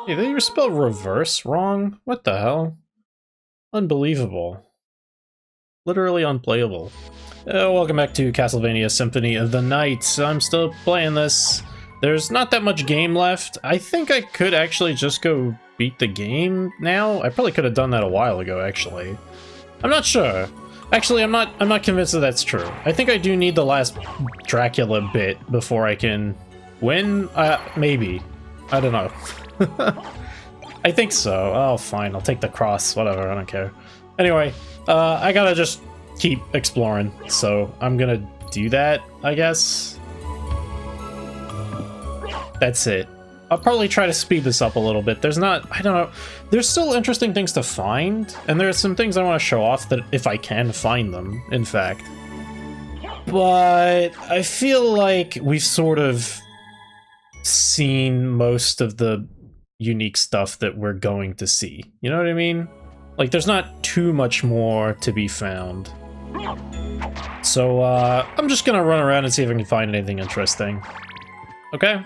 Hey, they spelled reverse wrong? What the hell? Unbelievable. Literally unplayable. Welcome back to Castlevania Symphony of the Night. I'm still playing this. There's not that much game left. I think I could actually just go beat the game now. I probably could have done that a while ago, actually. I'm not sure. Actually, I'm not convinced that that's true. I think I do need the last Dracula bit before I can win. Maybe. I don't know. I think so. Oh, fine. I'll take the cross. Whatever. I don't care. Anyway, I gotta just keep exploring, so I'm gonna do that, I guess. That's it. I'll probably try to speed this up a little bit. There's not, I don't know, there's still interesting things to find, and there's some things I want to show off that if I can find them, in fact. But I feel like we've sort of seen most of the unique stuff that we're going to see. You know what I mean? Like, there's not too much more to be found. So, I'm just gonna run around and see if I can find anything interesting. Okay?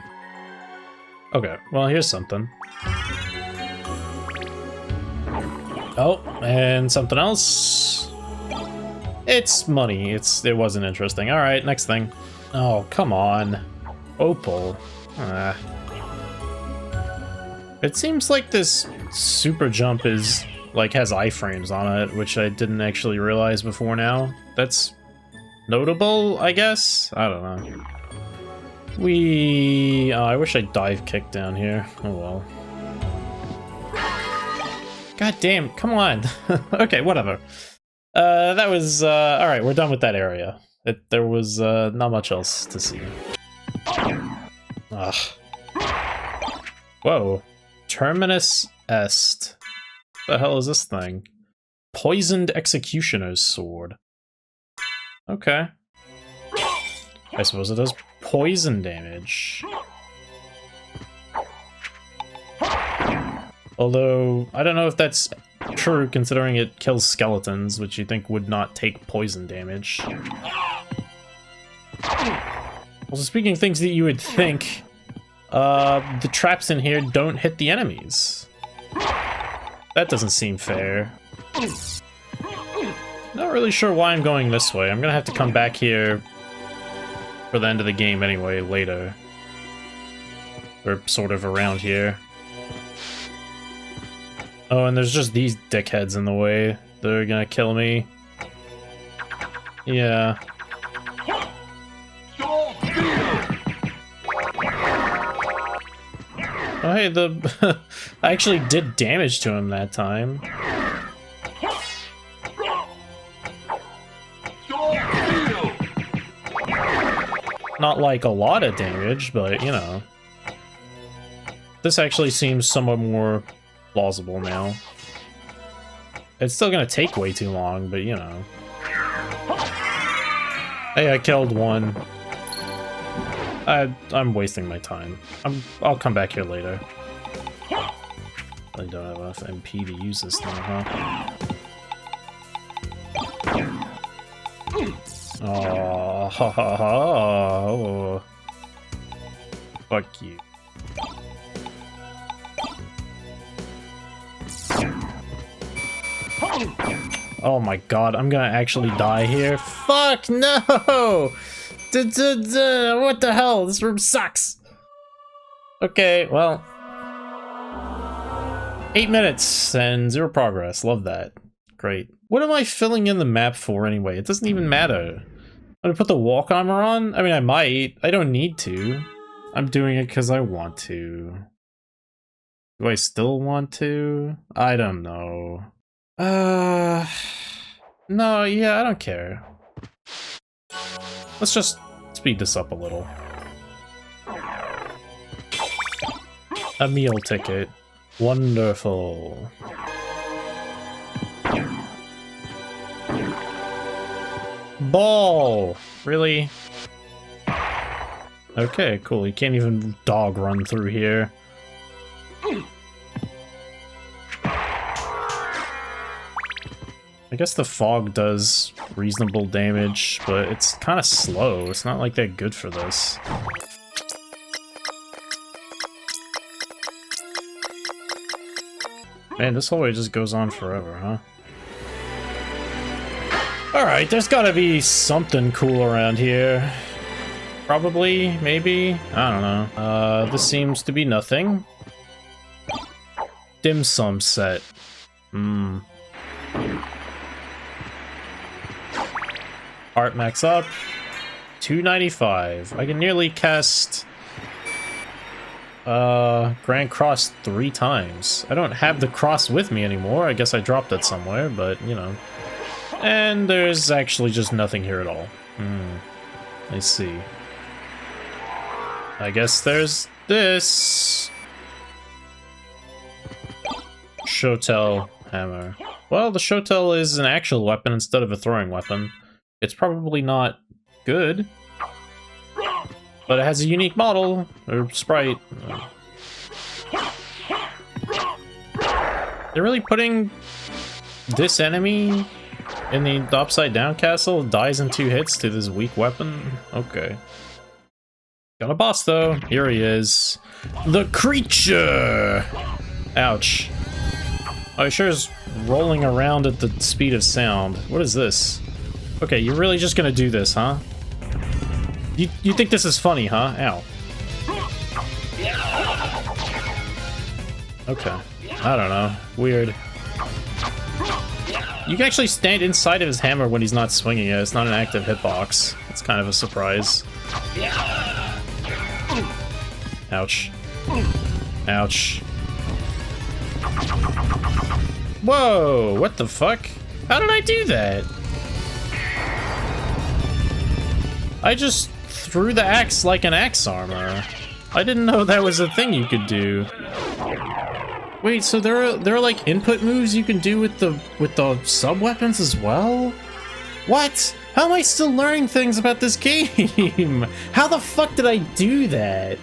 Okay, well, here's something. Oh, and something else. It's money. It wasn't interesting. Alright, next thing. Oh, come on. Opal. It seems like this super jump is, like, has iframes on it, which I didn't actually realize before now. That's notable, I guess? I don't know. Oh, I wish I dive kicked down here. Oh well. God damn, come on. Okay, whatever. That was, alright, we're done with that area. There was, not much else to see. Ugh. Whoa. Terminus Est. What the hell is this thing? Poisoned Executioner's Sword. Okay. I suppose it does poison damage. Although, I don't know if that's true considering it kills skeletons, which you think would not take poison damage. Also, speaking of things that you would think, the traps in here don't hit the enemies. That doesn't seem fair. Not really sure why I'm going this way. I'm gonna have to come back here for the end of the game anyway, later. Or sort of around here. Oh, and there's just these dickheads in the way. They're gonna kill me. Yeah. Oh, hey, I actually did damage to him that time. Not like a lot of damage, but, you know. This actually seems somewhat more plausible now. It's still gonna take way too long, but, you know. Hey, I killed one. I'm wasting my time. I'll come back here later. I don't have enough MP to use this thing, huh? Oh, ha ha ha. Oh. Fuck you. Oh my god, I'm gonna actually die here. Fuck no! What the hell? This room sucks! Okay, well. 8 minutes and 0 progress. Love that. Great. What am I filling in the map for anyway? It doesn't even matter. I'm gonna put the walk armor on? I mean, I might. I don't need to. I'm doing it because I want to. Do I still want to? I don't know. No, yeah, I don't care. Let's just speed this up a little. A meal ticket. Wonderful. Ball! Really? Okay, cool. You can't even dog run through here. I guess the fog does reasonable damage, but it's kind of slow. It's not like that good for this. Man, this hallway just goes on forever, huh? Alright, there's gotta be something cool around here. Probably, maybe? I don't know. This seems to be nothing. Dim sum set. Art max up. 295. I can nearly cast Grand Cross 3 times. I don't have the cross with me anymore. I guess I dropped it somewhere, but you know. And there's actually just nothing here at all. I see. I guess there's this. Shotel hammer. Well, the Shotel is an actual weapon instead of a throwing weapon. It's probably not good, but it has a unique model, or sprite. They're really putting this enemy in the upside down castle, dies in 2 hits to this weak weapon? Okay. Got a boss though, here he is. The creature! Ouch. Oh, he sure is rolling around at the speed of sound. What is this? Okay, you're really just gonna do this, huh? You think this is funny, huh? Ow. Okay. I don't know. Weird. You can actually stand inside of his hammer when he's not swinging it. It's not an active hitbox. It's kind of a surprise. Ouch. Ouch. Whoa! What the fuck? How did I do that? I just threw the axe like an axe armor. I didn't know that was a thing you could do. Wait, so there are like input moves you can do with the sub weapons as well? What? How am I still learning things about this game? How the fuck did I do that?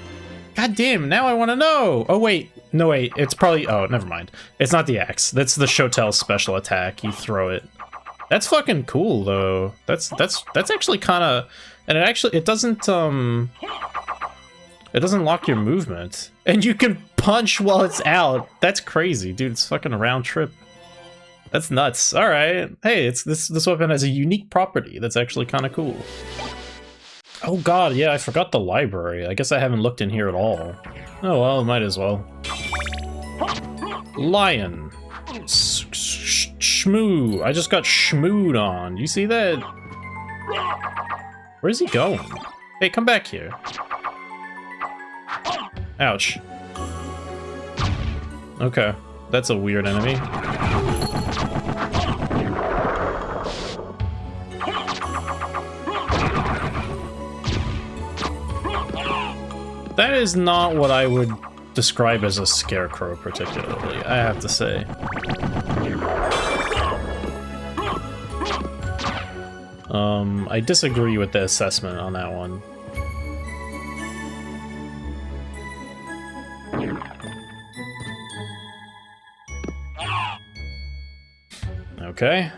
God damn, now I want to know. Oh wait, no wait, it's probably, oh, never mind. It's not the axe. That's the Shotel special attack. You throw it. That's fucking cool though. That's actually kind of, and it doesn't lock your movement. And you can punch while it's out. That's crazy, dude. It's fucking a round trip. That's nuts. All right. Hey, this weapon has a unique property that's actually kind of cool. Oh god, yeah, I forgot the library. I guess I haven't looked in here at all. Oh well, might as well. Lion. Shmoo. I just got shmooed on. You see that? Where's he going? Hey, come back here. Ouch. Okay, that's a weird enemy. That is not what I would describe as a scarecrow particularly, I have to say. I disagree with the assessment on that one. Okay.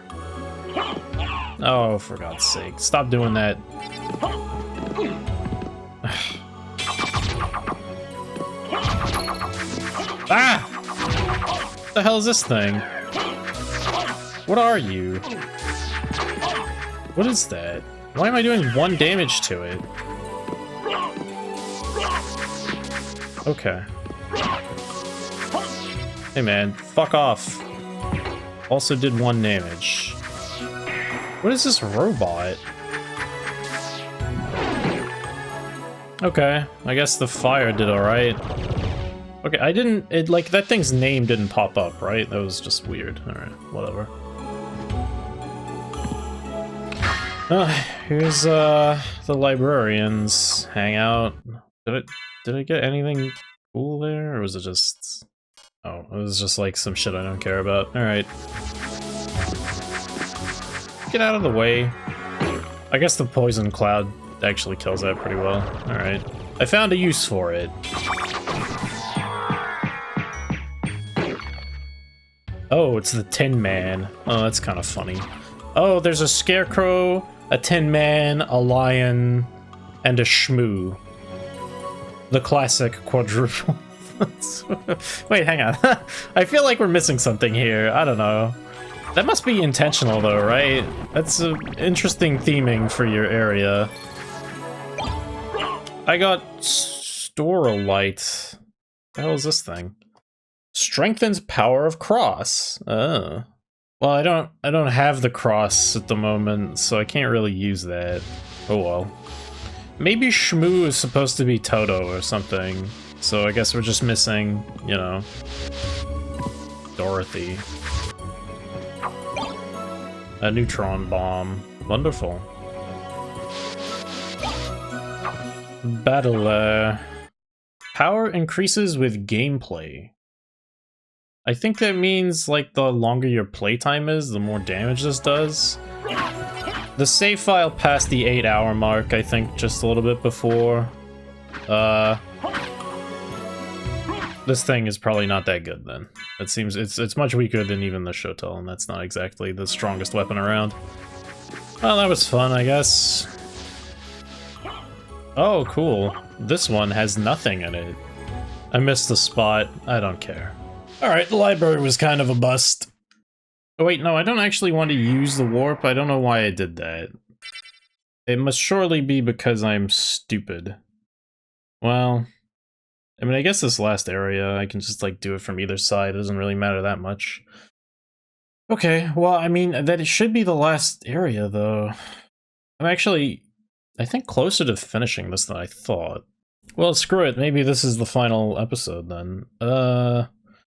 Oh, for God's sake. Stop doing that. Ah! What the hell is this thing? What are you? What is that? Why am I doing 1 damage to it? Okay. Hey man, fuck off. Also did 1 damage. What is this robot? Okay, I guess the fire did alright. Okay, like, that thing's name didn't pop up, right? That was just weird. Alright, whatever. Here's, the librarian's hangout. Did I get anything cool there, or was it just... Oh, it was just, like, some shit I don't care about. Alright. Get out of the way. I guess the poison cloud actually kills that pretty well. Alright. I found a use for it. Oh, it's the Tin Man. Oh, that's kind of funny. Oh, there's a scarecrow, a Tin Man, a lion, and a shmoo. The classic quadruple Wait, hang on. I feel like we're missing something here. I don't know. That must be intentional though, right? That's an interesting theming for your area. I got Storolite. What the hell is this thing? Strengthens power of cross. Oh. Well, I don't have the cross at the moment, so I can't really use that. Oh well. Maybe Shmoo is supposed to be Toto or something. So I guess we're just missing, you know, Dorothy. A neutron bomb. Wonderful. Battle. Power increases with gameplay. I think that means, like, the longer your playtime is, the more damage this does. The save file passed the 8-hour mark, I think, just a little bit before. This thing is probably not that good, then. It seems it's much weaker than even the Shotel, and that's not exactly the strongest weapon around. Well, that was fun, I guess. Oh, cool. This one has nothing in it. I missed the spot. I don't care. Alright, the library was kind of a bust. Oh wait, no, I don't actually want to use the warp. I don't know why I did that. It must surely be because I'm stupid. Well, I mean, I guess this last area, I can just, like, do it from either side. It doesn't really matter that much. Okay, well, I mean, that it should be the last area, though. I'm actually, I think, closer to finishing this than I thought. Well, screw it. Maybe this is the final episode, then.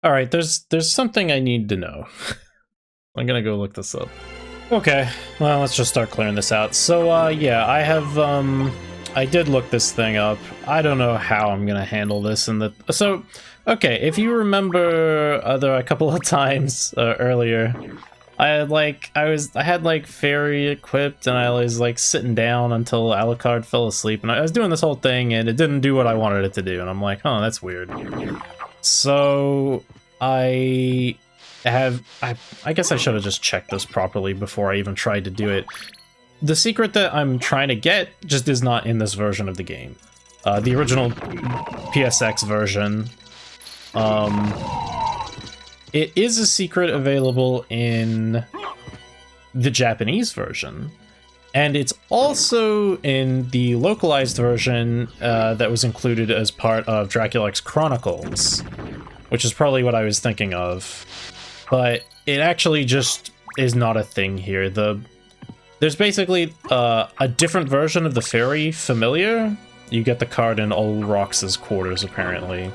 Alright, there's something I need to know. I'm gonna go look this up. Okay, well, let's just start clearing this out. So, yeah, I have, I did look this thing up. I don't know how I'm gonna handle this in the... So, okay, if you remember a couple of times earlier, I had like fairy equipped, and I was like sitting down until Alucard fell asleep, and I was doing this whole thing, and it didn't do what I wanted it to do, and I'm like, oh, that's weird. So I guess I should have just checked this properly before I even tried to do it. The secret that I'm trying to get just is not in this version of the game. The original PSX version, it is a secret available in the Japanese version, and it's also in the localized version that was included as part of Dracula X Chronicles, which is probably what I was thinking of. But it actually just is not a thing here. There's basically a different version of the fairy familiar. You get the card in Old Rox's quarters, apparently.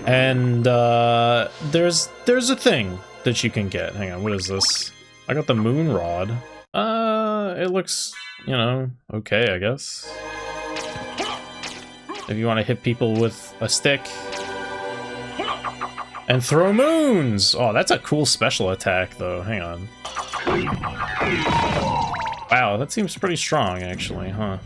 And there's a thing that you can get. Hang on, what is this? I got the moon rod. It looks, you know, okay, I guess. If you want to hit people with a stick. And throw moons! Oh, that's a cool special attack, though. Hang on. Wow, that seems pretty strong, actually, huh?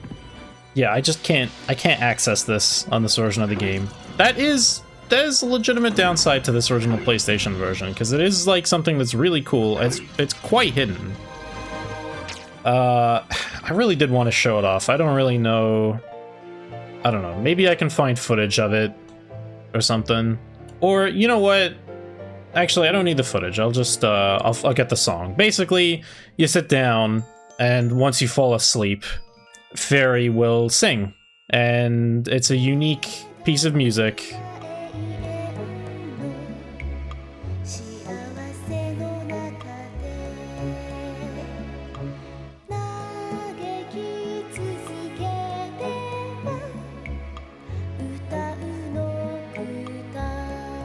Yeah, I can't access this on this version of the game. That is a legitimate downside to this original PlayStation version, because it is, like, something that's really cool. It's quite hidden. I really did want to show it off. I don't really know... I don't know. Maybe I can find footage of it or something. Or, you know what? Actually, I don't need the footage. I'll just, I'll get the song. Basically, you sit down, and once you fall asleep, Fairy will sing. And it's a unique piece of music.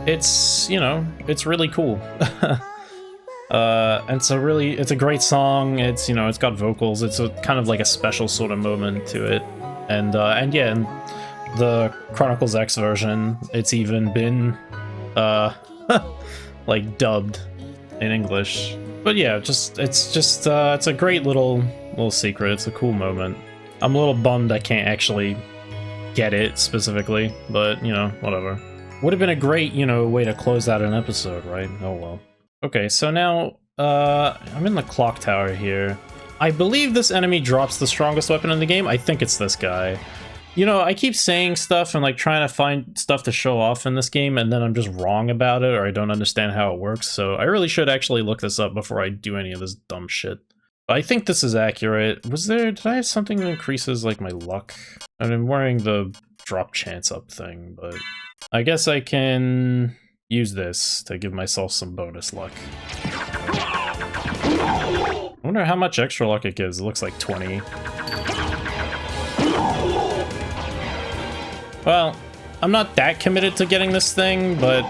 It's, you know, it's really cool. And it's a great song. It's, you know, it's got vocals. It's a kind of like a special sort of moment to it. And yeah, in the Chronicles X version, it's even been, like, dubbed in English. But yeah, it's a great little secret. It's a cool moment. I'm a little bummed I can't actually get it specifically, but, you know, whatever. Would have been a great, you know, way to close out an episode, right? Oh well. Okay, so now, I'm in the clock tower here. I believe this enemy drops the strongest weapon in the game. I think it's this guy. You know, I keep saying stuff and like trying to find stuff to show off in this game, and then I'm just wrong about it, or I don't understand how it works, so I really should actually look this up before I do any of this dumb shit. But I think this is accurate. Did I have something that increases like my luck? I've been wearing the drop chance up thing, but I guess I can use this to give myself some bonus luck. I wonder how much extra luck it gives. It looks like 20. Well, I'm not that committed to getting this thing, but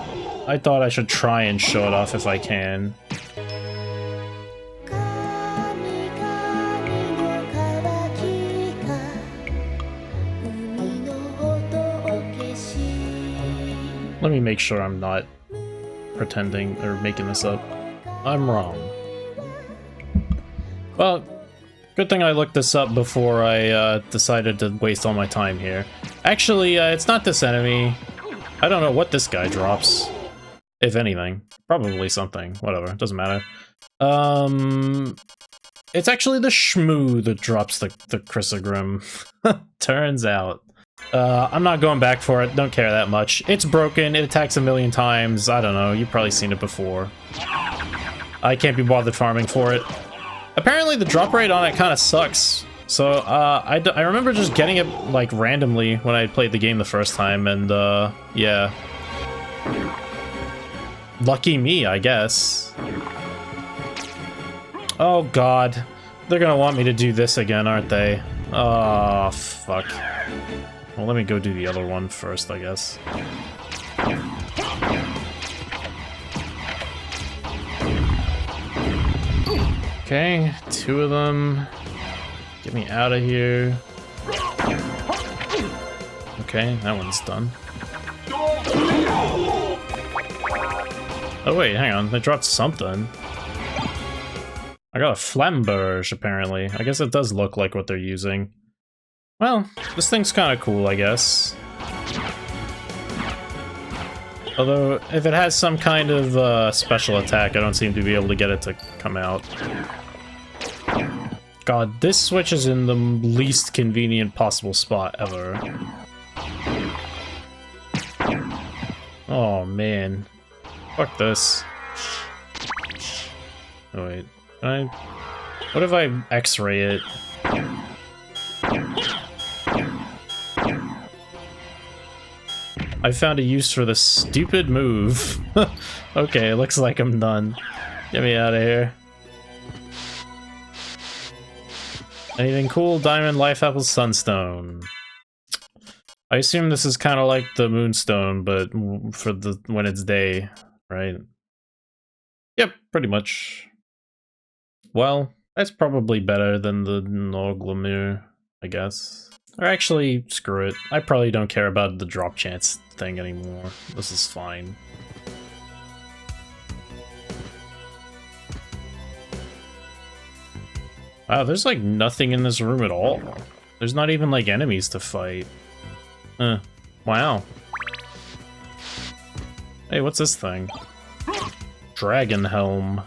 I thought I should try and show it off if I can. Let me make sure I'm not pretending or making this up. I'm wrong. Well, good thing I looked this up before I decided to waste all my time here. Actually, it's not this enemy. I don't know what this guy drops. If anything. Probably something. Whatever, doesn't matter. It's actually the Shmoo that drops the Chrysogrim. Turns out. I'm not going back for it, don't care that much. It's broken, it attacks a million times, I don't know, you've probably seen it before. I can't be bothered farming for it. Apparently the drop rate on it kind of sucks. So, I remember just getting it, like, randomly when I played the game the first time, and, yeah. Lucky me, I guess. Oh god. They're gonna want me to do this again, aren't they? Oh, fuck. Well, let me go do the other one first, I guess. Okay, 2 of them. Get me out of here. Okay, that one's done. Oh wait, hang on, they dropped something. I got a Flamberge, apparently. I guess it does look like what they're using. Well, this thing's kind of cool, I guess. Although, if it has some kind of special attack, I don't seem to be able to get it to come out. God, this switch is in the least convenient possible spot ever. Oh, man. Fuck this. Oh, wait. What if I X-ray it? I found a use for this stupid move. Okay, looks like I'm done. Get me out of here. Anything cool? Diamond, Life Apple, Sunstone. I assume this is kind of like the Moonstone, but for the when it's day, right? Yep, pretty much. Well, that's probably better than the Noglamir, I guess. Or actually, screw it. I probably don't care about the drop chance thing anymore. This is fine. Wow, there's like nothing in this room at all. There's not even like enemies to fight. Wow. Hey, what's this thing? Dragon Helm.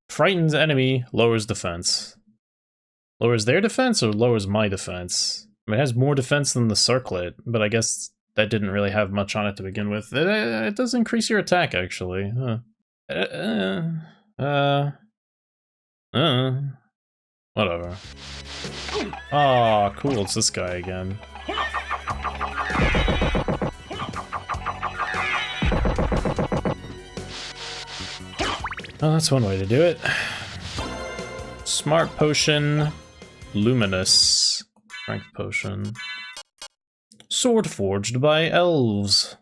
Frightens enemy, lowers defense. Lowers their defense or lowers my defense? I mean, it has more defense than the circlet, but I guess that didn't really have much on it to begin with. It does increase your attack, actually. Whatever. Oh, cool, it's this guy again. Oh, that's one way to do it. Smart Potion, Luminous, Strength Potion. Sword forged by elves.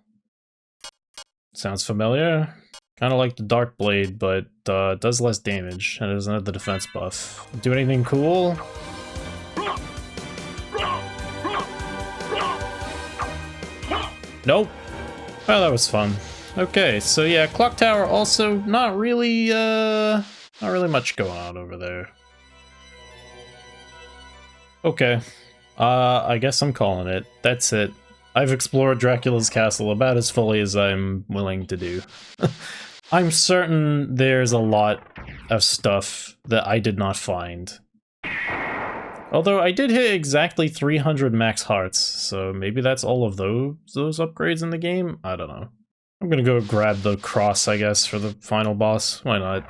Sounds familiar. Kind of like the Dark Blade, but does less damage and doesn't have the defense buff. Do anything cool? Nope. Well, that was fun. Okay, so yeah, Clock Tower also not really much going on over there. Okay. I guess I'm calling it. That's it. I've explored Dracula's castle about as fully as I'm willing to do. I'm certain there's a lot of stuff that I did not find. Although I did hit exactly 300 max hearts, so maybe that's all of those upgrades in the game? I don't know. I'm gonna go grab the cross, I guess, for the final boss. Why not?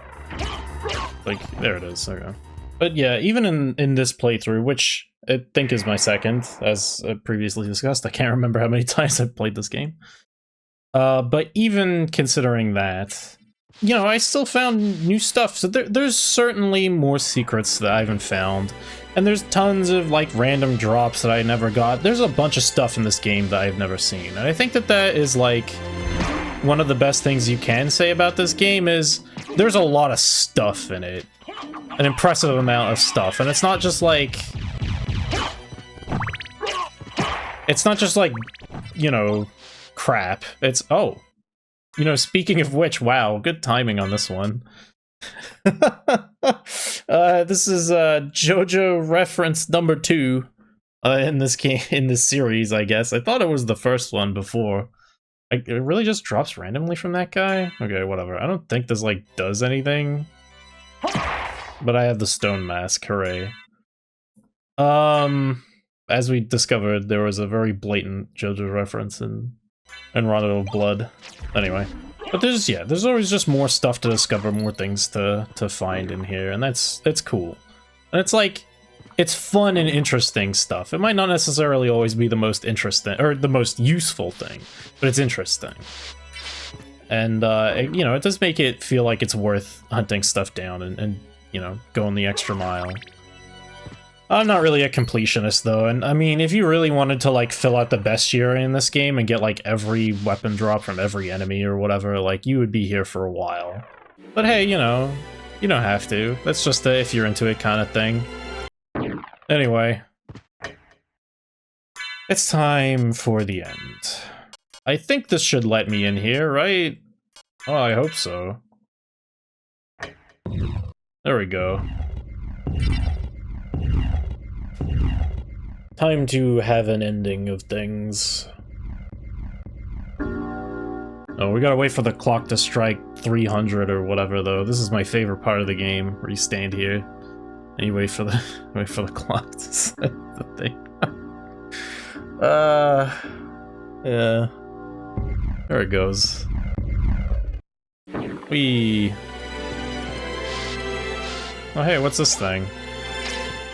Like, there it is, okay. But yeah, even in this playthrough, which I think is my second, as previously discussed, I can't remember how many times I've played this game. But even considering that, you know, I still found new stuff, so there's certainly more secrets that I haven't found. And there's tons of, like, random drops that I never got. There's a bunch of stuff in this game that I've never seen. And I think that that is, like, one of the best things you can say about this game is there's a lot of stuff in it. An impressive amount of stuff. And it's not just, like... It's not just, like, you know, crap. It's... Oh. You know, speaking of which, wow, good timing on this one. This is JoJo reference number 2 in this game, in this series, I guess. I thought it was the first one before. It really just drops randomly from that guy? Okay, whatever. I don't think this, like, does anything. But I have the stone mask, hooray. As we discovered, there was a very blatant JoJo reference in Rondo of Blood. Anyway. But there's always just more stuff to discover, more things to find in here, and that's cool. And it's like, it's fun and interesting stuff. It might not necessarily always be the most interesting, or the most useful thing, but it's interesting. And, you know, it does make it feel like it's worth hunting stuff down and you know, going the extra mile. I'm not really a completionist, though, and I mean, if you really wanted to, like, fill out the bestiary in this game and get, like, every weapon drop from every enemy or whatever, like, you would be here for a while. But hey, you know, you don't have to. That's just a if you're into it kind of thing. Anyway. It's time for the end. I think this should let me in here, right? Oh, I hope so. There we go. Time to have an ending of things. Oh, we gotta wait for the clock to strike 300 or whatever, though. This is my favorite part of the game, where you stand here and you wait for the clock to set the thing. Yeah. There it goes. Whee. Oh, hey, what's this thing?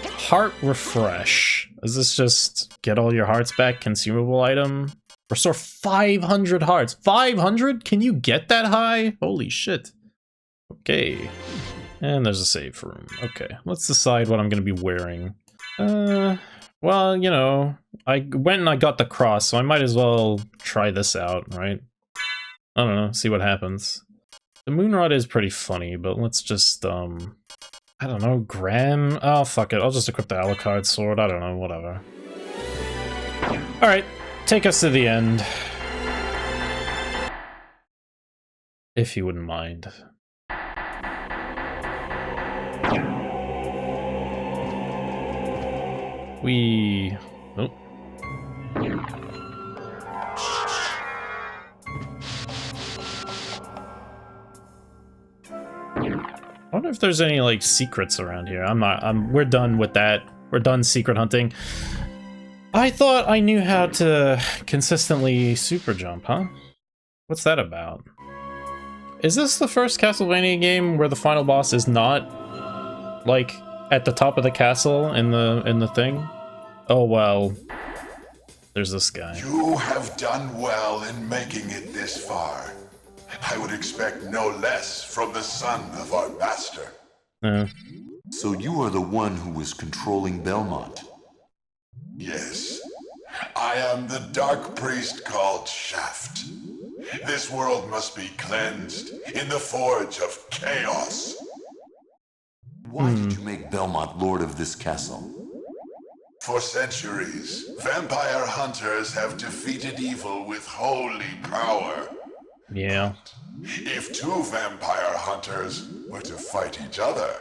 Heart refresh. Is this just get all your hearts back consumable item? Restore 500 hearts. 500? Can you get that high? Holy shit. Okay. And there's a save room. Okay, let's decide what I'm gonna be wearing. Well, you know, I went and I got the cross, so I might as well try this out, right? I don't know, see what happens. The moonrod is pretty funny, but let's just, I don't know, Graham? Oh, fuck it. I'll just equip the Alucard sword. I don't know, whatever. Alright, take us to the end. If you wouldn't mind. Oh. I wonder if there's any, like, secrets around here. We're done with that. We're done secret hunting. I thought I knew how to consistently super jump, huh? What's that about? Is this the first Castlevania game where the final boss is not, like, at the top of the castle in the thing? Oh, well. There's this guy. You have done well in making it this far. I would expect no less from the son of our master. So you are the one who was controlling Belmont? Yes. I am the dark priest called Shaft. This world must be cleansed in the forge of chaos. Why did you make Belmont lord of this castle? For centuries, vampire hunters have defeated evil with holy power. Yeah. If two vampire hunters were to fight each other...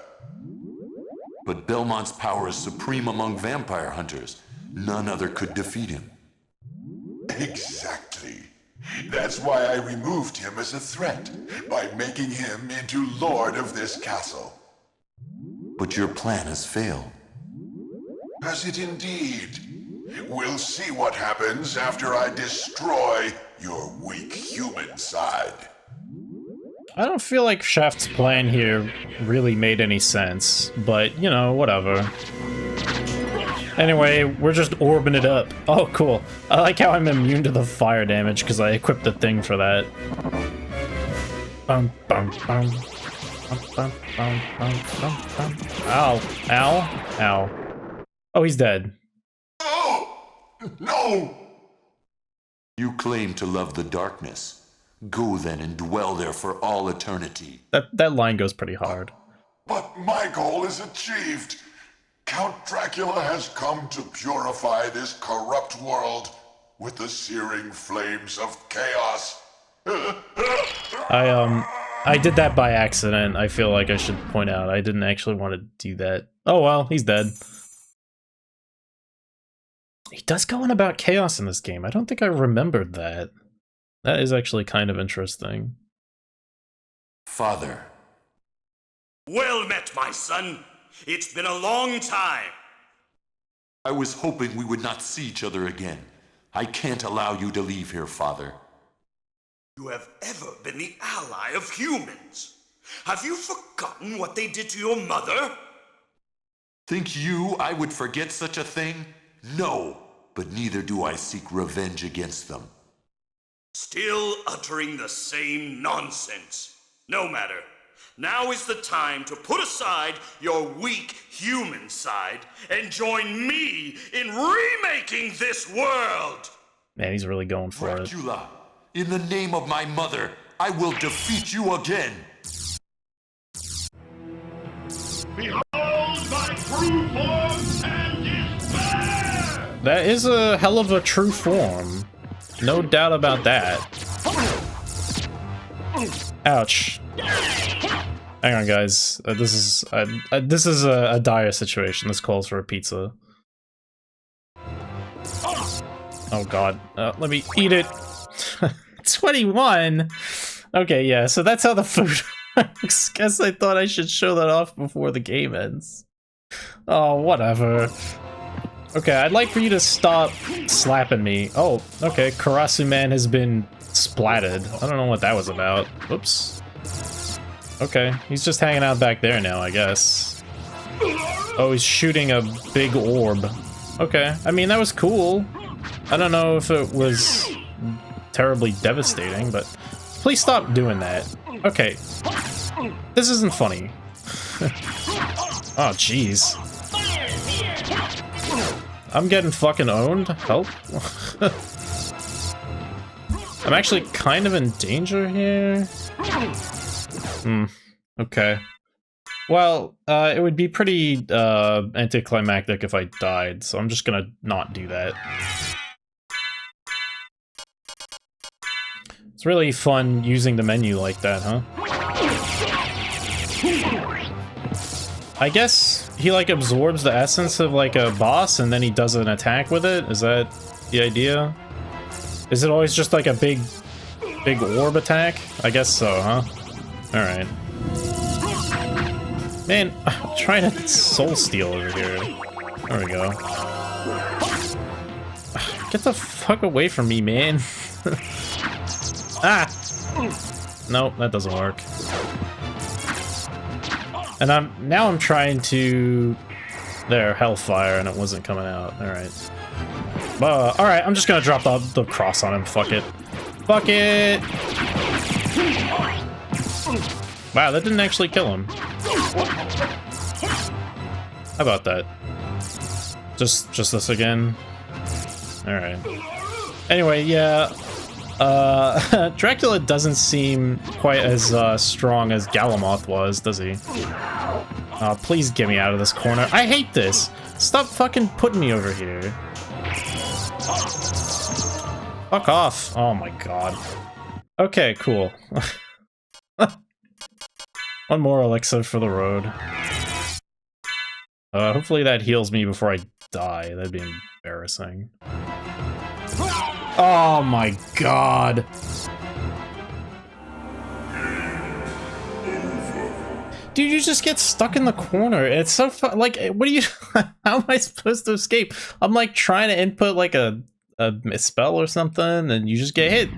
But Belmont's power is supreme among vampire hunters. None other could defeat him. Exactly. That's why I removed him as a threat, by making him into lord of this castle. But your plan has failed. Has it indeed? We'll see what happens after I destroy your weak human side. I don't feel like Shaft's plan here really made any sense, but, you know, whatever. Anyway, we're just orbing it up. Oh, cool. I like how I'm immune to the fire damage because I equipped the thing for that. Bum, bum, bum. Bum, bum, bum, bum, bum, bum. Ow. Ow. Ow. Oh, he's dead. Oh! No! You claim to love the darkness. Go then and dwell there for all eternity. That line goes pretty hard. But my goal is achieved. Count Dracula has come to purify this corrupt world with the searing flames of chaos. I did that by accident. I feel like I should point out. I didn't actually want to do that. Oh well, he's dead. He does go on about chaos in this game. I don't think I remembered that. That is actually kind of interesting. Father. Well met, my son. It's been a long time. I was hoping we would not see each other again. I can't allow you to leave here, Father. You have ever been the ally of humans. Have you forgotten what they did to your mother? Think you I would forget such a thing? No, but neither do I seek revenge against them. Still uttering the same nonsense. No matter. Now is the time to put aside your weak human side and join me in remaking this world! Man, he's really going for it. Dracula, in the name of my mother, I will defeat you again! Behold my true form and despair! That is a hell of a true form. No doubt about that. Ouch. Hang on, guys. This is a dire situation. This calls for a pizza. Oh god. Let me eat it. 21? Okay, yeah, so that's how the food works. Guess I thought I should show that off before the game ends. Oh, whatever. Okay, I'd like for you to stop slapping me. Oh, okay, Karasu Man has been splatted. I don't know what that was about. Whoops. Okay, he's just hanging out back there now, I guess. Oh, he's shooting a big orb. Okay, I mean, that was cool. I don't know if it was terribly devastating, but please stop doing that. Okay, this isn't funny. Oh, jeez. I'm getting fucking owned. Help. I'm actually kind of in danger here. Okay. Well, it would be pretty anticlimactic if I died, so I'm just gonna not do that. It's really fun using the menu like that, huh? I guess he like absorbs the essence of like a boss and then he does an attack with it? Is that the idea? Is it always just like a big orb attack? I guess so, huh? Alright. Man, I'm trying to soul steal over here. There we go. Get the fuck away from me, man. Ah! Nope, that doesn't work. And now I'm trying to... There, Hellfire, and it wasn't coming out. Alright. Alright, I'm just gonna drop the cross on him. Fuck it. Fuck it! Wow, that didn't actually kill him. How about that? Just this again? Alright. Anyway, yeah. Dracula doesn't seem quite as strong as Galamoth was, does he? Please get me out of this corner. I hate this! Stop fucking putting me over here. Fuck off. Oh my god. Okay, cool. One more elixir for the road. Hopefully that heals me before I die. That'd be embarrassing. Oh my god. Dude, you just get stuck in the corner. It's so fun. Like, what do you... How am I supposed to escape? I'm, like, trying to input, like, a spell or something, and you just get hit.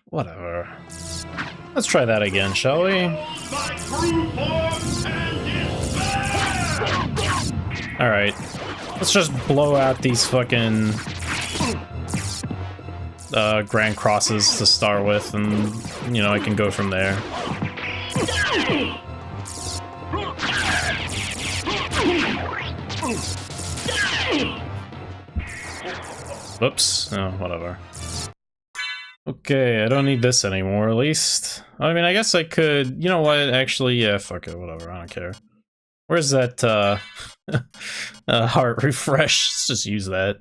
Whatever. Let's try that again, shall we? Alright. Let's just blow out these fucking... Grand Crosses to start with, and, you know, I can go from there. Whoops. Oh, whatever. Okay, I don't need this anymore, at least. I mean, I guess I could... You know what? Actually, yeah, fuck it, whatever, I don't care. Where's that, heart refresh? Let's just use that.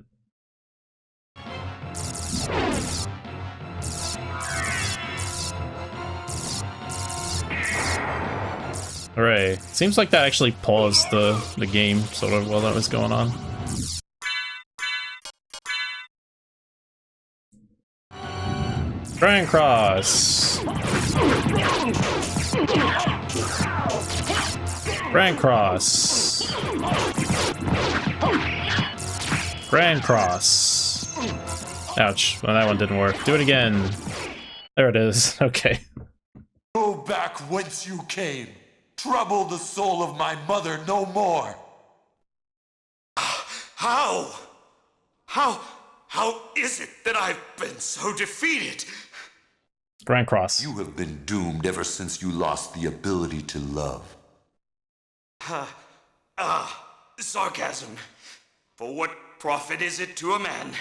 Hooray. Seems like that actually paused the game, sort of, while that was going on. Try and cross. Grand cross. Grand cross. Ouch. Well, that one didn't work. Do it again. There it is. Okay. Go back whence you came. Trouble the soul of my mother no more. How is it that I've been so defeated? Grand cross. You have been doomed ever since you lost the ability to love. Sarcasm. For what profit is it to a man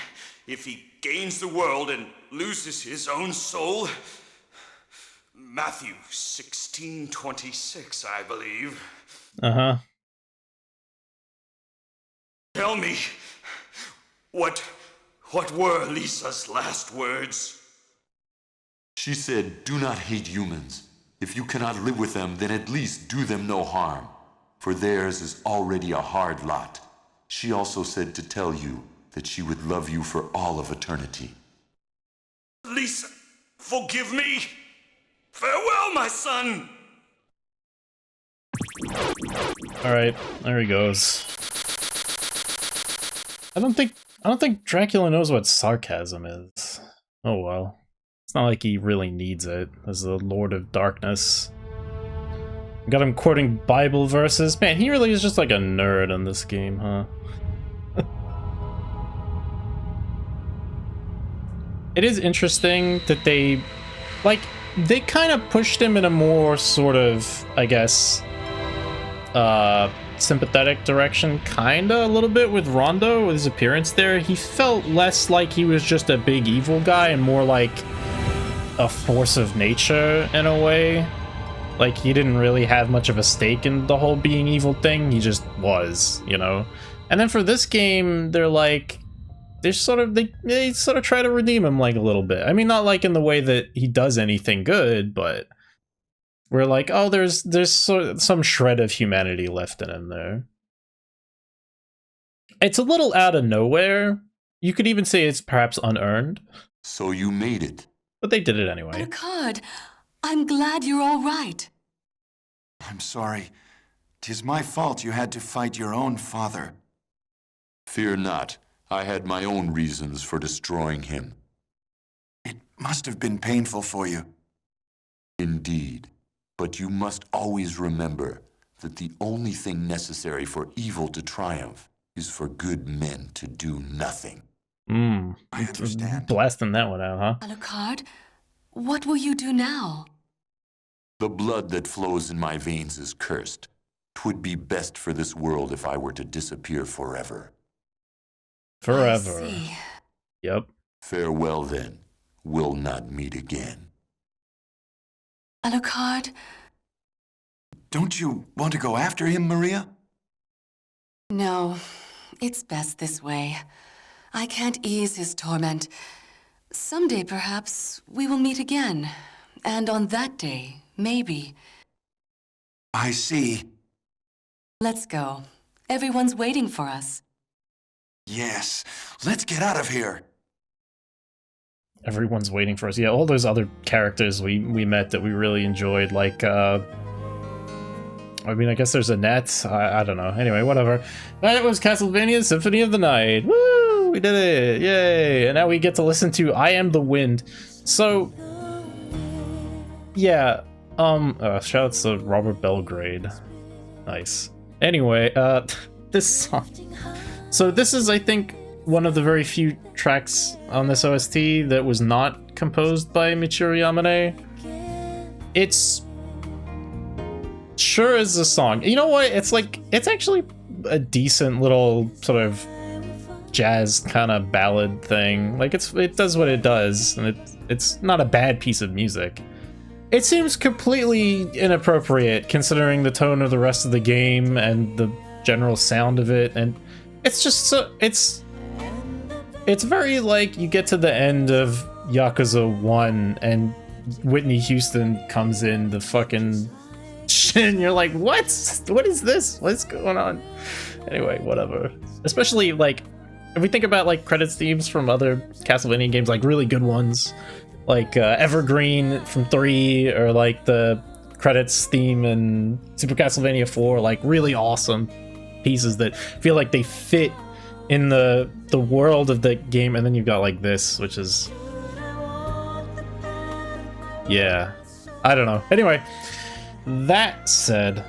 if he gains the world and loses his own soul? Matthew 16:26, I believe. Uh-huh. Tell me, what were Lisa's last words? She said, do not hate humans. If you cannot live with them, then at least do them no harm. For theirs is already a hard lot. She also said to tell you that she would love you for all of eternity. Lisa, forgive me. Farewell, my son. Alright, there he goes. I don't think Dracula knows what sarcasm is. Oh well. It's not like he really needs it as the Lord of Darkness. Got him quoting Bible verses. Man, he really is just like a nerd in this game, huh? It is interesting that they kind of pushed him in a more sort of, I guess, sympathetic direction, kinda, a little bit with Rondo, with his appearance there. He felt less like he was just a big evil guy and more like a force of nature in a way. Like, he didn't really have much of a stake in the whole being evil thing, he just was, you know? And then for this game, they're like, they sort of try to redeem him, like, a little bit. I mean, not like in the way that he does anything good, but we're like, oh, there's sort of some shred of humanity left in him there. It's a little out of nowhere. You could even say it's perhaps unearned. So you made it. But they did it anyway. Alucard, I'm glad you're all right. I'm sorry. 'Tis my fault you had to fight your own father. Fear not. I had my own reasons for destroying him. It must have been painful for you. Indeed. But you must always remember that the only thing necessary for evil to triumph is for good men to do nothing. I understand. Blasting that one out, huh? Alucard, what will you do now? The blood that flows in my veins is cursed. 'Twould be best for this world if I were to disappear forever. Forever. I see. Yep. Farewell then. We'll not meet again. Alucard, Don't you want to go after him, Maria? no, it's best this way. I can't ease his torment. Someday, perhaps, we will meet again. And on that day, maybe. I see. Let's go. Everyone's waiting for us. Yes. Let's get out of here. Everyone's waiting for us. Yeah, all those other characters we met that we really enjoyed, like, I mean, I guess there's Annette. I don't know. Anyway, whatever. That was Castlevania Symphony of the Night. Woo! We did it! Yay! And now we get to listen to I Am the Wind. So, yeah. Shouts to Robert Belgrade. Nice. Anyway, this song. So this is, I think, one of the very few tracks on this OST that was not composed by Michiru Yamane. It's sure is a song. You know what? It's like, it's actually a decent little sort of jazz kind of ballad thing. Like it does what it does, and it's not a bad piece of music. It seems completely inappropriate considering the tone of the rest of the game and the general sound of it, and it's just so it's very like you get to the end of Yakuza 1 and Whitney Houston comes in the fucking shit and you're like, what is this? What's going on? Anyway, whatever. Especially like if we think about like credits themes from other Castlevania games, like really good ones, like Evergreen from 3, or like the credits theme in Super Castlevania 4, like really awesome pieces that feel like they fit in the world of the game. And then you've got like this, which is, yeah, I don't know. Anyway, that said,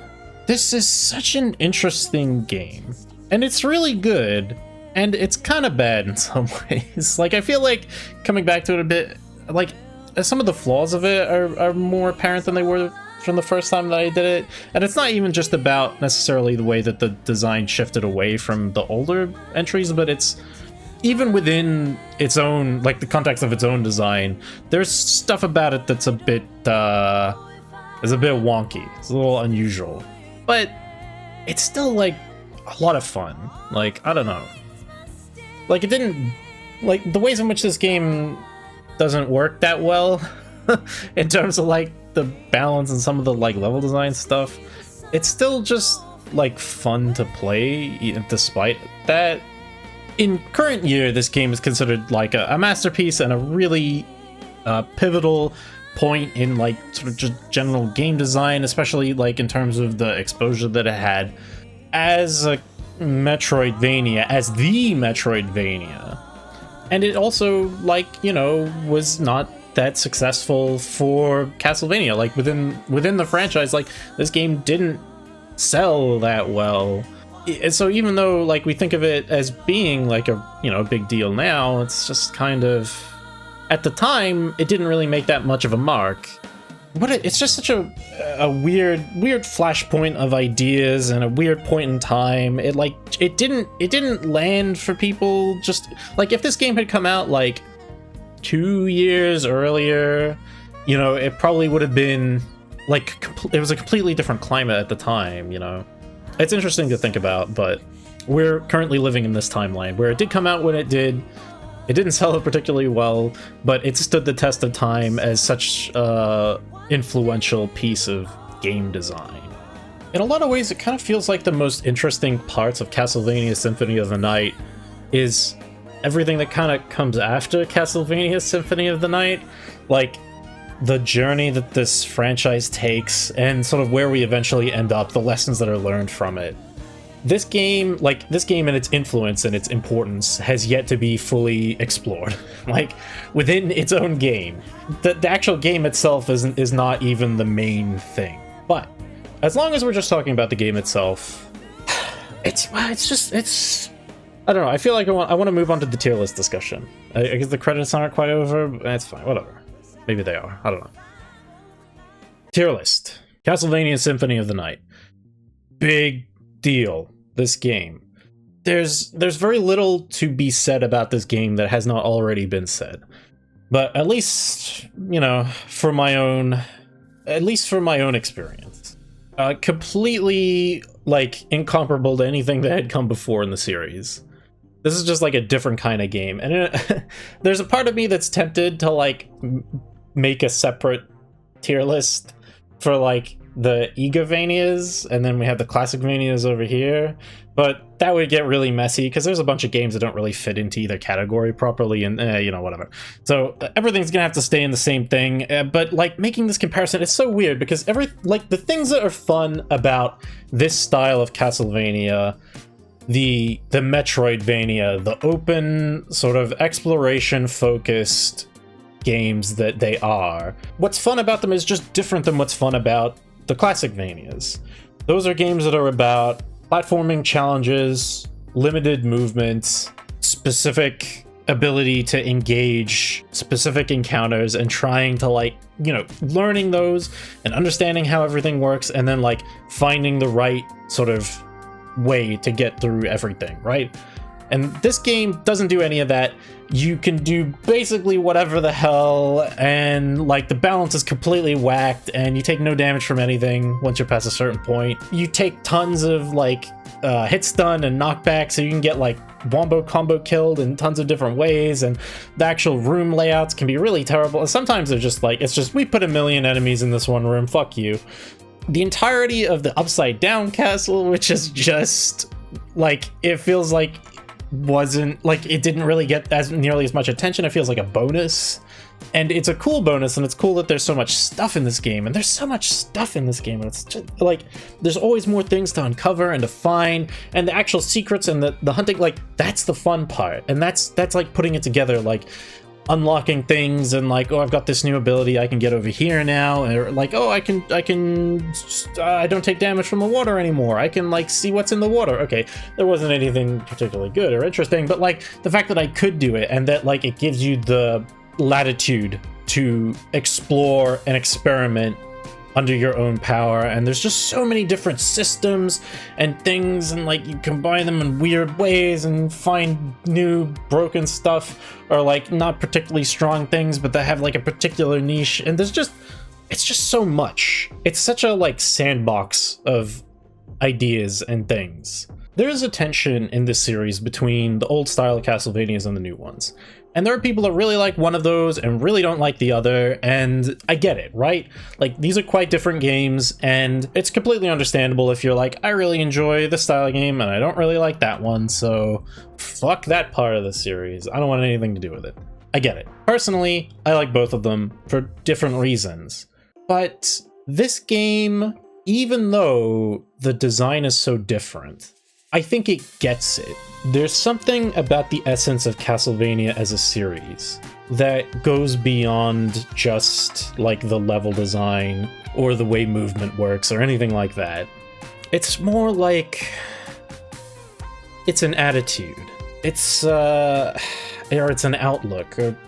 this is such an interesting game, and it's really good, and it's kind of bad in some ways. Like, I feel like coming back to it a bit, like some of the flaws of it are more apparent than they were from the first time that I did it. And it's not even just about necessarily the way that the design shifted away from the older entries, but it's even within its own, like the context of its own design, there's stuff about it that's a bit wonky. It's a little unusual, but it's still like a lot of fun. Like, I don't know, like it didn't, like the ways in which this game doesn't work that well in terms of like the balance and some of the like level design stuff. It's still just like fun to play despite that. In current year, this game is considered like a masterpiece and a really pivotal point in like sort of just general game design, especially like in terms of the exposure that it had as a Metroidvania, as the Metroidvania. And it also, like, you know, was not that successful for Castlevania. Like within the franchise, like this game didn't sell that well. So even though like we think of it as being like a, you know, big deal now, it's just kind of, at the time it didn't really make that much of a mark. But it's just such a weird flashpoint of ideas and a weird point in time. It didn't land for people. Just like if this game had come out like 2 years earlier, you know, it probably would have been like it was a completely different climate at the time. You know, it's interesting to think about, but we're currently living in this timeline where it did come out when it did. It didn't sell it particularly well, but it stood the test of time as such influential piece of game design. In a lot of ways, it kind of feels like the most interesting parts of Castlevania Symphony of the Night is everything that kind of comes after Castlevania Symphony of the Night, like the journey that this franchise takes and sort of where we eventually end up, the lessons that are learned from it. This game and its influence and its importance has yet to be fully explored. Like, within its own game. The actual game itself is not even the main thing. But, as long as we're just talking about the game itself, it's I don't know, I feel like I want to move on to the tier list discussion. I guess the credits aren't quite over, but that's fine, whatever. Maybe they are, I don't know. Tier list. Castlevania Symphony of the Night. Big deal. This game. There's very little to be said about this game that has not already been said. But at least, you know, for my own experience. Completely, like, incomparable to anything that had come before in the series. This is just, like, a different kind of game. And there's a part of me that's tempted to, like, make a separate tier list for, like, the Igavanias, and then we have the classic Vanias over here. But that would get really messy because there's a bunch of games that don't really fit into either category properly, and whatever. So everything's gonna have to stay in the same thing. But like making this comparison, it's so weird because the things that are fun about this style of Castlevania, the Metroidvania, the open sort of exploration focused games that they are, what's fun about them is just different than what's fun about the classic Vanias. Those are games that are about platforming challenges, limited movements, specific ability to engage specific encounters, and trying to learning those and understanding how everything works, and then finding the right sort of way to get through everything, right? And this game doesn't do any of that. You can do basically whatever the hell, and the balance is completely whacked, and you take no damage from anything once you're past a certain point. You take tons of hit stun and knockback, so you can get wombo combo killed in tons of different ways, and the actual room layouts can be really terrible. And sometimes they're just it's just, we put a million enemies in this one room, fuck you. The entirety of the upside down castle, which is just it feels it didn't really get nearly as much attention. It feels like a bonus, and it's a cool bonus, and it's cool that there's so much stuff in this game, and there's so much stuff in this game, and it's just there's always more things to uncover and to find, and the actual secrets and the hunting, that's the fun part, and that's putting it together, unlocking things, and oh, I've got this new ability I can get over here now, or oh, I don't take damage from the water anymore, I can see what's in the water. Okay, there wasn't anything particularly good or interesting, but the fact that I could do it, and that it gives you the latitude to explore and experiment under your own power, and there's just so many different systems and things, and you combine them in weird ways and find new broken stuff, or not particularly strong things but that have a particular niche, and it's just so much. It's such a sandbox of ideas and things. There is a tension in this series between the old style Castlevanias and the new ones. And there are people that really like one of those and really don't like the other, and I get it, right? These are quite different games, and it's completely understandable if you're I really enjoy this style of game and I don't really like that one, so fuck that part of the series. I don't want anything to do with it. I get it. Personally, I like both of them for different reasons. But this game, even though the design is so different, I think it gets it. There's something about the essence of Castlevania as a series that goes beyond just the level design or the way movement works or anything like that. It's more it's an attitude. It's or it's an outlook, or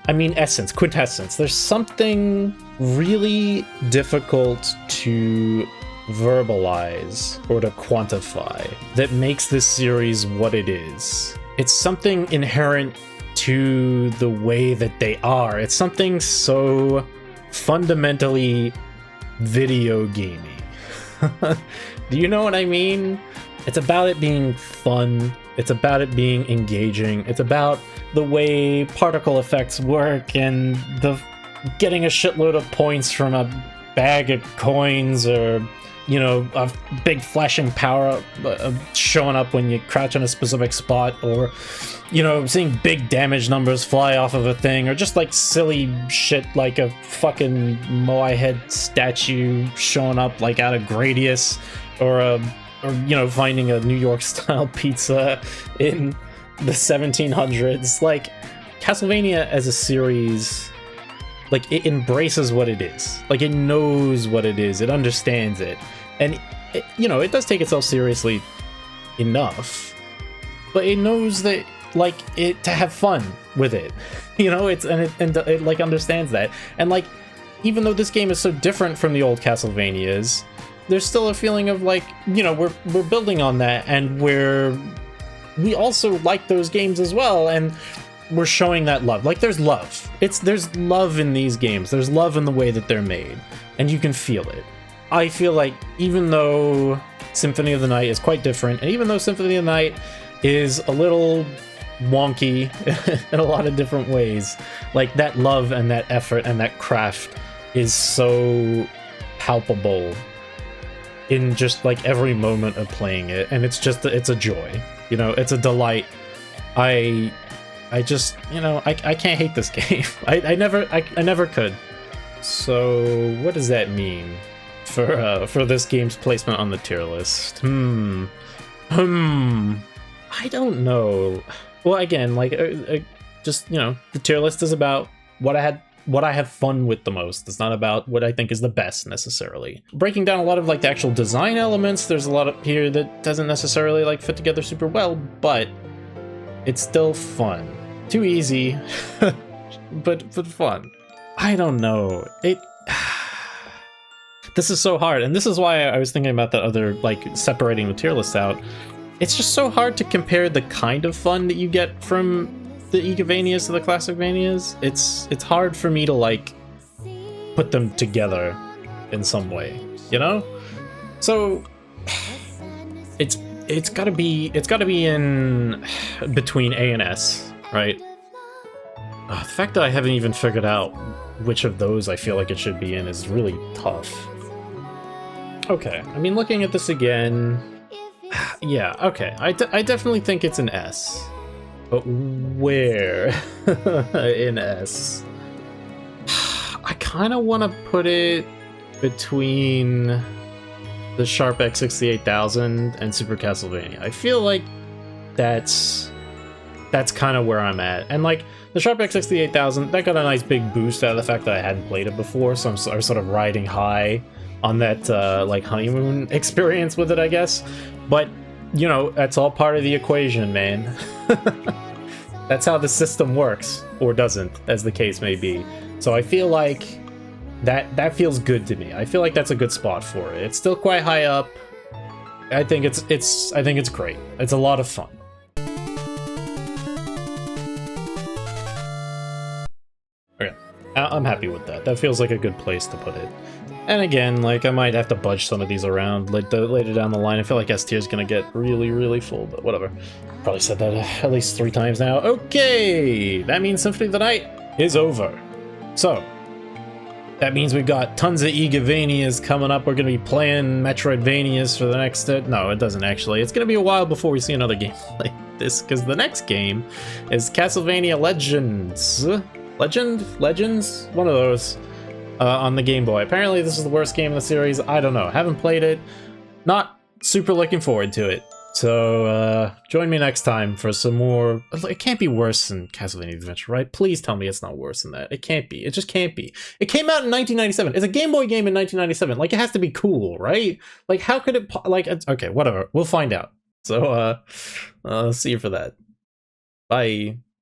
essence, quintessence. There's something really difficult to verbalize or to quantify that makes this series what it is. It's something inherent to the way that they are. It's something so fundamentally video gamey. Do you know what I mean? It's about it being fun. It's about it being engaging. It's about the way particle effects work, and the getting a shitload of points from a bag of coins, or a big flashing power showing up when you crouch in a specific spot, or seeing big damage numbers fly off of a thing, or just silly shit like a fucking Moai head statue showing up out of Gradius, or finding a New York style pizza in the 1700s. Castlevania as a series, it embraces what it is. It knows what it is. It understands it. And, it does take itself seriously enough. But it knows that, to have fun with it. It understands that. And, even though this game is so different from the old Castlevanias, there's still a feeling of, we're building on that, and we also like those games as well, and we're showing that love. There's love. There's love in these games. There's love in the way that they're made, and you can feel it. I feel even though Symphony of the Night is quite different, and even though Symphony of the Night is a little wonky in a lot of different ways, that love and that effort and that craft is so palpable in just like every moment of playing it, and it's a joy. You know, it's a delight. I just, you know, I can't hate this game. I never could. So what does that mean for this game's placement on the tier list? I don't know. Well, again, like just, you know, the tier list is about what I have fun with the most. It's not about what I think is the best necessarily. Breaking down a lot of like the actual design elements, there's a lot of here that doesn't necessarily like fit together super well, but it's still fun. Too easy, but fun. I don't know. This is so hard, and this is why I was thinking about that other, like, separating the tier list out. It's just so hard to compare the kind of fun that you get from the Igavanias to the Classicvanias. It's hard for me to, like, put them together in some way, you know? So it's gotta be in between A and S, right? The fact that I haven't even figured out which of those I feel like it should be in is really tough. Okay, I mean, looking at this again, yeah, okay, I definitely think it's an S. But where in S? I kind of want to put it between the Sharp X68000 and Super Castlevania. I feel like that's kind of where I'm at. And like, the Sharp X68000, that got a nice big boost out of the fact that I hadn't played it before, so I'm sort of riding high on that, like, honeymoon experience with it, I guess. But, you know, that's all part of the equation, man. That's how the system works, or doesn't, as the case may be. So I feel like that feels good to me. I feel like that's a good spot for it. It's still quite high up. I think it's great. It's a lot of fun. Okay, I'm happy with that. That feels like a good place to put it. And again, like, I might have to budge some of these around later down the line. I feel like S tier is gonna get really, really full, but whatever. Probably said that at least 3 times now. Okay, that means Symphony of the Night is over. So, that means we've got tons of Igavanias coming up. We're gonna be playing Metroidvanias for the next... no, it doesn't actually. It's gonna be a while before we see another game like this, because the next game is Castlevania Legends. Legends? One of those. On the Game Boy. Apparently this is the worst game in the series. I don't know. Haven't played it. Not super looking forward to it. So, join me next time for some more... It can't be worse than Castlevania Adventure, right? Please tell me it's not worse than that. It can't be. It just can't be. It came out in 1997. It's a Game Boy game in 1997. Like, it has to be cool, right? Like, how could it... Like, okay, whatever. We'll find out. So, see you for that. Bye.